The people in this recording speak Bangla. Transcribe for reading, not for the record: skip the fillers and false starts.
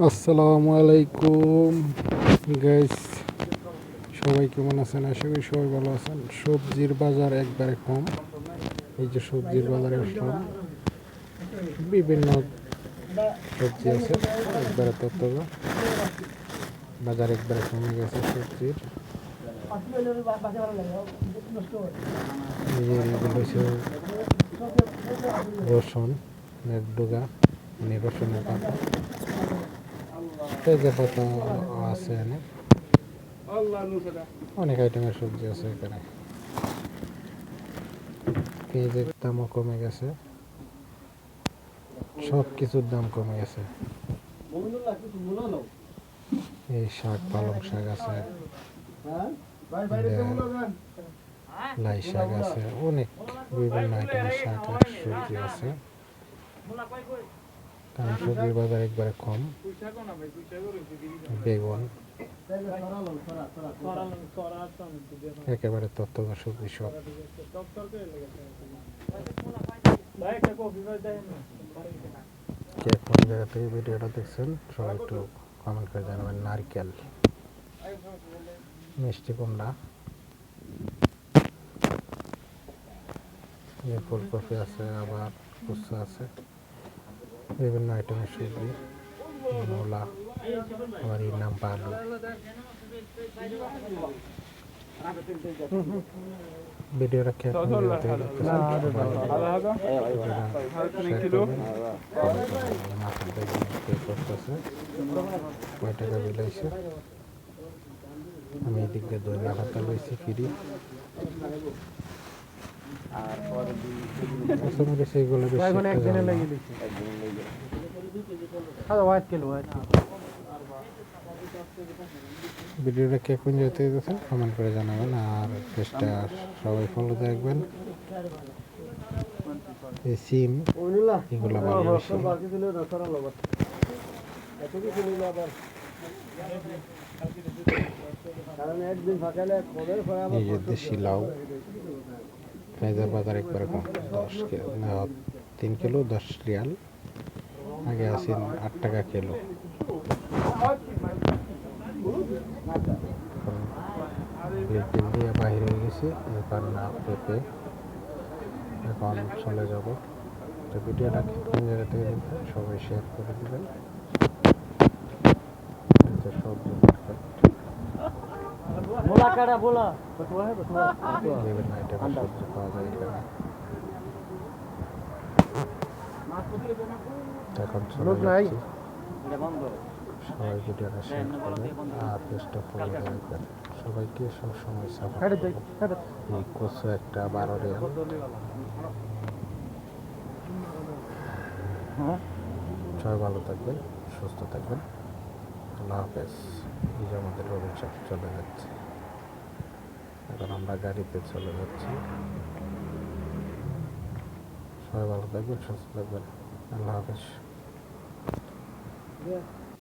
আসসালামু আলাইকুম গাইস, সবাই কেমন আছেন? আশা করি সবাই ভালো আছেন। সবজির বাজার একবারে কম। এই যে সবজির বাজারে আসলাম, বিভিন্ন সবজি আছে একবারে তত্ত্ব। বাজার একবারে কমে গেছে সবজির। এই যে এগুলো হচ্ছে রসুন, মেঘডুগা, মানে রসুনের পাতা, পেঁয়াজের পাতা আছে এনে, অনেক আইটেমের সবজি আছে এখানে। পেঁয়াজের দামও কমে গেছে, সব কিছুর দাম কমে গেছে। এই শাক, পালং শাক আছে, লাই শাক আছে, অনেক বিভিন্ন আইটেমের শাক আর সবজি আছে। কারণ সবজির বাজার একবারে কম। বেগুন একেবারে তত্ত্ব সবজি সব। কে কোন জায়গা থেকে ভিডিওটা দেখছেন সবাই একটু কমেন্ট করে জানাবেন। নারকেল, মিষ্টি কুমড়া, ফুলকপি আছে, আবার কুচা আছে, বিভিন্ন আইটেমের সবজি, মূলা, আবার এর নাম আলু। ভিডিওটা কে কোন জায়গা থেকে দেখতেছেন কয় টাকা বিলাইছে। আমি এই দিক দিয়ে ধনিয়া পাতা লইছি ফ্রি। সেইগুলো ভিডিওটা কে কোন জায়গা থেকে দেখছেন কমেন্ট করে জানাবেন। আর পেজটা সবাই ফলো দেখবেন। এই সিম এগুলো ভালো বেশি। এই যে দেশি লাউ, পেঁয়াজের বাজার একবারে কম, 3 কিলো 10 রিয়াল, আগে আছে 8 টাকা কিলো। বিল দিয়ে বাহির হয়ে গেছি, এবার না পেঁপে এখন চলে যাব। তো ভিডিওটা কোন জায়গা থেকে দেখবেন সবাই শেয়ার করে দেবেন। সবজি বিভিন্ন আইটেমের সবজি পাওয়া যায় এখানে। এখন চলে যাচ্ছি, সবাই ভিডিওটা শেয়ার করবেন আর পেজটা ফলো রাখবেন। সবাইকে সবসময় সাপোর্ট করবেন। এই কচু একটা 12 রিয়াল। সবাই ভালো থাকবেন, সুস্থ থাকবেন, আল্লাহ হাফেজ। এই যে আমাদের রবিন সাহেব চলে যাচ্ছে, এখন আমরা গাড়িতে চলে যাচ্ছি। সবাই ভালো থাকবেন, সুস্থ থাকবেন, আল্লাহ হাফেজ।